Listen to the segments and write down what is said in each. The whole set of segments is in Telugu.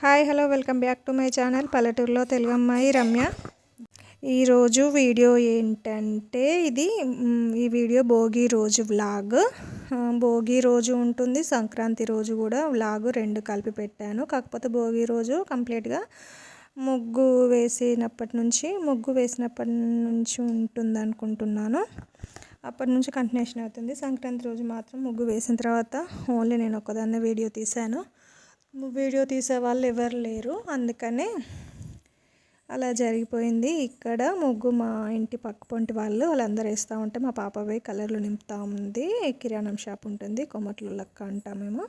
Hi hello welcome back to my channel పల్లెటూరులో తెలుగు అమ్మాయి రమ్య. ఈరోజు వీడియో ఏంటంటే ఈ వీడియో భోగి రోజు వ్లాగ్. భోగి రోజు ఉంటుంది, సంక్రాంతి రోజు కూడా వ్లాగ్ రెండు కలిపి పెట్టాను. కాకపోతే భోగి రోజు కంప్లీట్గా ముగ్గు వేసినప్పటి నుంచి ఉంటుంది అనుకుంటున్నాను. అప్పటి నుంచి కంటిన్యూషన్ అవుతుంది. సంక్రాంతి రోజు మాత్రం ముగ్గు వేసిన తర్వాత ఓన్లీ నేను ఒక్కదాన్నే వీడియో తీశాను. వీడియో తీసే వాళ్ళు ఎవరు లేరు, అందుకనే అలా జరిగిపోయింది. ఇక్కడ ముగ్గు మా ఇంటి పక్క పొంటి వాళ్ళందరూ వేస్తూ ఉంటే మా పాప పోయి కలర్లు నింపుతూ ఉంది. కిరాణం షాప్ ఉంటుంది, కొమ్మట్లు లెక్క అంటాం మేము.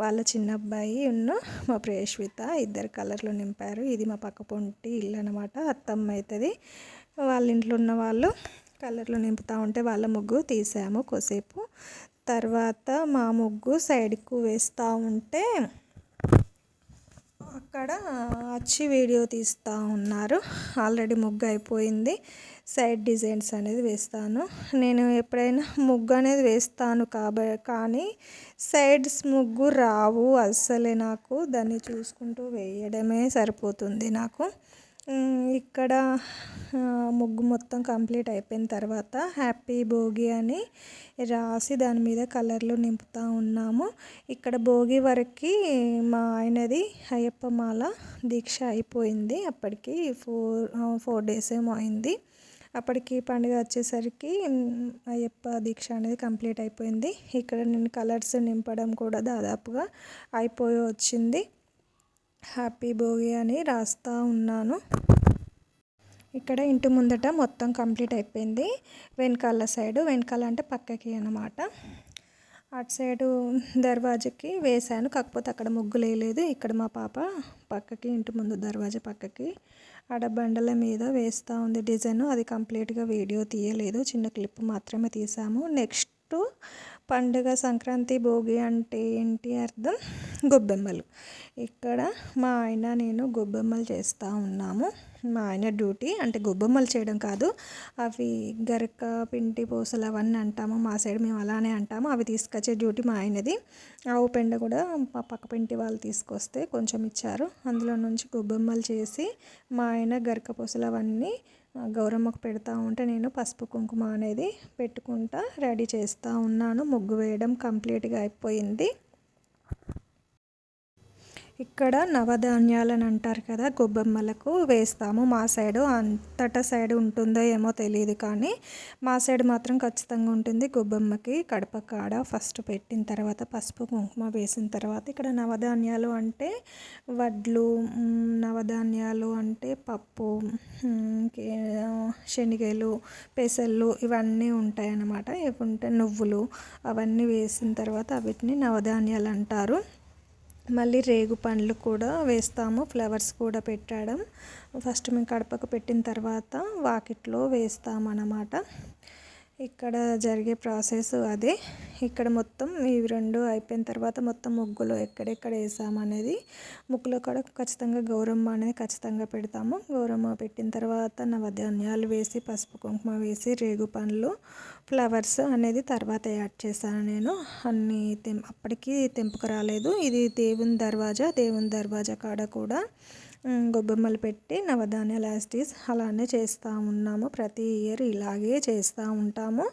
వాళ్ళ చిన్న అబ్బాయి మా ప్రియశ్విత ఇద్దరు కలర్లు నింపారు. ఇది మా పక్క పొంటి ఇల్లు అనమాట, అత్తమ్మ అవుతుంది. వాళ్ళ ఇంట్లో ఉన్న వాళ్ళు కలర్లు నింపుతూ ఉంటే వాళ్ళ ముగ్గు తీసాము కొద్దిసేపు. తర్వాత మా ముగ్గు సైడ్కు వేస్తూ ఉంటే అక్కడ వచ్చి వీడియో తీస్తూ ఉన్నారు. ఆల్రెడీ ముగ్గు అయిపోయింది. సైడ్ డిజైన్స్ అనేది వేస్తాను. నేను ఎప్పుడైనా ముగ్గు అనేది వేస్తాను కానీ సైడ్స్ ముగ్గు రావు అస్సలే. నాకు దాన్ని చూసుకుంటూ వేయడమే సరిపోతుంది నాకు. ఇక్కడ ముగ్గు మొత్తం కంప్లీట్ అయిపోయిన తర్వాత హ్యాపీ భోగి అని రాసి దాని మీద కలర్లు నింపుతూ ఉన్నాము. ఇక్కడ భోగి వరకు మా ఆయనది అయ్యప్ప మాల దీక్ష అయిపోయింది. అప్పటికి 4 days ఏమో అయింది. అప్పటికి పండుగ వచ్చేసరికి అయ్యప్ప దీక్ష అనేది కంప్లీట్ అయిపోయింది. ఇక్కడ నేను కలర్స్ నింపడం కూడా దాదాపుగా అయిపోయి వచ్చింది. హ్యాపీ భోగి అని రాస్తూ ఉన్నాను. ఇక్కడ ఇంటి ముందట మొత్తం కంప్లీట్ అయిపోయింది. వెనకాల అంటే పక్కకి అన్నమాట. అటు సైడు దర్వాజకి వేశాను, కాకపోతే అక్కడ ముగ్గు లేదు. ఇక్కడ మా పాప పక్కకి ఇంటి ముందు దర్వాజా పక్కకి ఆడ బండల మీద వేస్తూ ఉంది డిజైన్. అది కంప్లీట్గా వీడియో తీయలేదు, చిన్న క్లిప్ మాత్రమే తీసాము. నెక్స్ట్ పండుగ సంక్రాంతి భోగి అంటే ఏంటి అర్థం? గొబ్బెమ్మలు. ఇక్కడ మా ఆయన నేను గొబ్బెమ్మలు చేస్తూ ఉన్నాము. మా ఆయన డ్యూటీ అంటే గొబ్బెమ్మలు చేయడం కాదు, అవి గరక పిండి పూసలు అవన్నీ అంటాము మా సైడ్, మేము అలానే అంటాము. అవి తీసుకొచ్చే డ్యూటీ మా ఆయనది. ఆవు పెండ కూడా మా పక్క పిండి వాళ్ళు తీసుకొస్తే కొంచెం ఇచ్చారు, అందులో నుంచి గొబ్బెమ్మలు చేసి మా ఆయన గరక పూసలు అవన్నీ గౌరమ్మకు పెడతా ఉంటే నేను పసుపు కుంకుమ అనేది పెట్టుకుంటా రెడీ చేస్తూ ఉన్నాను. ముగ్గు వేయడం కంప్లీట్గా అయిపోయింది. ఇక్కడ నవధాన్యాలని అంటారు కదా, గొబ్బెమ్మలకు వేస్తాము. మా సైడు అంతటా సైడ్ ఉంటుందో ఏమో తెలియదు, కానీ మా సైడ్ మాత్రం ఖచ్చితంగా ఉంటుంది. గొబ్బెమ్మకి కడప కాడ ఫస్ట్ పెట్టిన తర్వాత పసుపు కుంకుమ వేసిన తర్వాత ఇక్కడ నవధాన్యాలు అంటే వడ్లు, నవధాన్యాలు అంటే పప్పు, శనగలు, పెసళ్ళు ఇవన్నీ ఉంటాయి అన్నమాట. ఇవి నువ్వులు అవన్నీ వేసిన తర్వాత వీటిని నవధాన్యాలు అంటారు. మళ్ళీ రేగు పండ్లు కూడా వేస్తాము, ఫ్లవర్స్ కూడా పెట్టడం. ఫస్ట్ మేము కడపకు పెట్టిన తర్వాత వాకిట్లో వేస్తామన్నమాట. ఇక్కడ జరిగే ప్రాసెస్ అదే. ఇక్కడ మొత్తం ఇవి రెండు అయిపోయిన తర్వాత మొత్తం ముగ్గులో ఎక్కడెక్కడ వేసామనేది, ముగ్గులో కూడా ఖచ్చితంగా గౌరమ్మ అనేది ఖచ్చితంగా పెడతాము. గౌరమ్మ పెట్టిన తర్వాత నవధాన్యాలు వేసి పసుపు కుంకుమ వేసి రేగు పండ్లు, ఫ్లవర్స్ అనేది తర్వాత యాడ్ చేశాను నేను. అన్నీ అప్పటికి తెంపుకు రాలేదు. ఇది దేవుని దర్వాజా కాడ కూడా గొబ్బెమ్మలు పెట్టి నవధాన్యాలు యాస్టీస్ అలానే చేస్తూ ఉన్నాము. ప్రతి ఇయర్ ఇలాగే చేస్తూ ఉంటాము.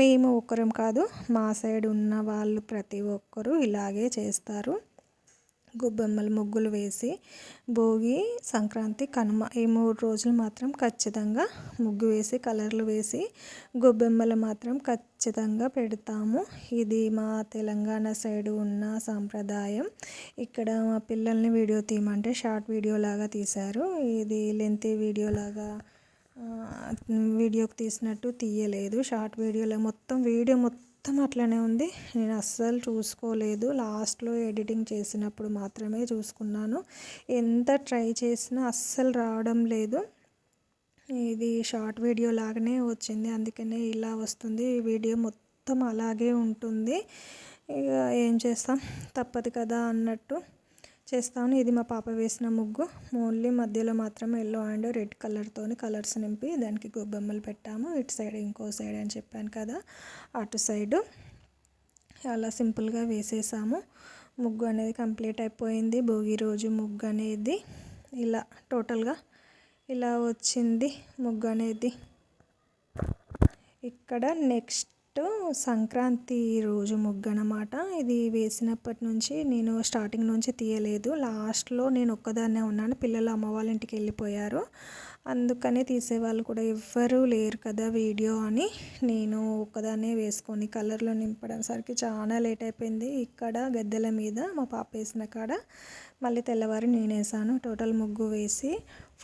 మేము ఒక్కరం కాదు, మా సైడ్ ఉన్న వాళ్ళు ప్రతి ఒక్కరూ ఇలాగే చేస్తారు. గొబ్బెమ్మలు ముగ్గులు వేసి భోగి, సంక్రాంతి, కనుమ ఈ 3 రోజులు మాత్రం ఖచ్చితంగా ముగ్గు వేసి కలర్లు వేసి గొబ్బెమ్మలు మాత్రం ఖచ్చితంగా పెడతాము. ఇది మా తెలంగాణ సైడు ఉన్న సాంప్రదాయం. ఇక్కడ మా పిల్లల్ని వీడియో తీయమంటే షార్ట్ వీడియో లాగా తీశారు. ఇది లెంతీ వీడియోకి తీసినట్టు తీయలేదు. షార్ట్ వీడియోలో వీడియో మొత్తం అట్లనే ఉంది. నేను అస్సలు చూసుకోలేదు, లాస్ట్లో ఎడిటింగ్ చేసినప్పుడు మాత్రమే చూసుకున్నాను. ఎంత ట్రై చేసినా అస్సలు రావడం లేదు. ఇది షార్ట్ వీడియో లాగానే వచ్చింది, అందుకనే ఇలా వస్తుంది. ఈ వీడియో మొత్తం అలాగే ఉంటుంది. ఇక ఏం చేస్తాం, తప్పదు కదా అన్నట్టు చేస్తాను. ఇది మా పాప వేసిన ముగ్గు. ఓన్లీ మధ్యలో మాత్రం ఎల్లో అండ్ రెడ్ కలర్తో కలర్స్ నింపి దానికి గొబ్బెమ్మలు పెట్టాము. ఇటు సైడ్ ఇంకో సైడ్ అని చెప్పాను కదా, అటు సైడు అలా సింపుల్గా వేసేసాము. ముగ్గు అనేది కంప్లీట్ అయిపోయింది. భోగి రోజు ముగ్గు అనేది ఇలా టోటల్గా ఇలా వచ్చింది ముగ్గు అనేది. ఇక్కడ నెక్స్ట్ సంక్రాంతి రోజు ముగ్గు అన్నమాట. ఇది వేసినప్పటి నుంచి నేను స్టార్టింగ్ నుంచి తీయలేదు. లాస్ట్లో నేను ఒక్కదాన్నే ఉన్నాను, పిల్లలు అమ్మ వాళ్ళ ఇంటికి వెళ్ళిపోయారు. అందుకనే తీసేవాళ్ళు కూడా ఎవ్వరూ లేరు కదా వీడియో అని నేను ఒక్కదాన్నే వేసుకొని కలర్లో నింపడం సరికి చాలా లేట్ అయిపోయింది. ఇక్కడ గద్దెల మీద మా పాప వేసిన కాడ మళ్ళీ తెల్లవారి నేను వేసాను. టోటల్ ముగ్గు వేసి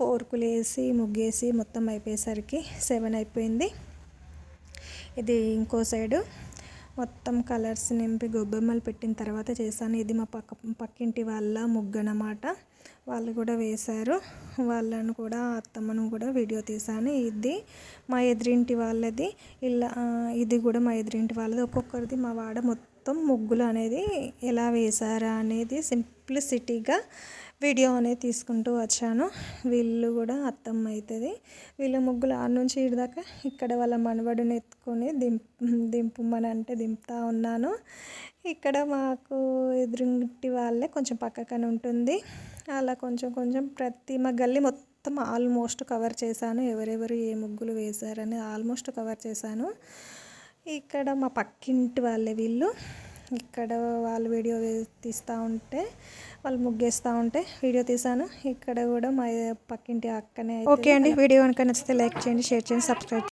ఫోర్కులు వేసి ముగ్గేసి మొత్తం అయిపోయేసరికి 7 అయిపోయింది. ఇది ఇంకో సైడు మొత్తం కలర్స్ నింపి గొబ్బెమ్మలు పెట్టిన తర్వాత చేశాను. ఇది మా పక్కింటి వాళ్ళ ముగ్గు అన్నమాట. వాళ్ళు కూడా వేశారు. వాళ్ళను కూడా అత్తమ్మను కూడా వీడియో తీశాను. ఇది మా ఎదురింటి వాళ్ళది, ఇలా ఇది కూడా మా ఎదురింటి వాళ్ళది. ఒక్కొక్కరిది మా వాడ మొత్తం ముగ్గులు అనేది ఎలా వేశారా అనేది సింప్లిసిటీగా వీడియో అనేది తీసుకుంటూ వచ్చాను. వీళ్ళు కూడా అత్తమ్మ అవుతుంది. వీళ్ళ ముగ్గులు ఆడ నుంచి ఇడిదాకా ఇక్కడ వాళ్ళ మనవడిని ఎత్తుకొని దింపమని అంటే దింపుతా ఉన్నాను. ఇక్కడ మాకు ఎదురింటి వాళ్ళే కొంచెం పక్కకని ఉంటుంది. అలా కొంచెం కొంచెం ప్రతి మా గల్లీ మొత్తం ఆల్మోస్ట్ కవర్ చేశాను. ఎవరెవరు ఏ ముగ్గులు వేశారని ఆల్మోస్ట్ కవర్ చేశాను. ఇక్కడ మా పక్కింటి వాళ్ళే వీళ్ళు. ఇక్కడ వాళ్ళు వీడియో తీస్తూ ఉంటే వాళ్ళు ముగ్గేస్తూ ఉంటే వీడియో తీశాను. ఇక్కడ కూడా మా పక్కింటి అక్కనే. ఓకే అండి, వీడియో కనుక నచ్చితే లైక్ చేయండి, షేర్ చేయండి, సబ్స్క్రైబ్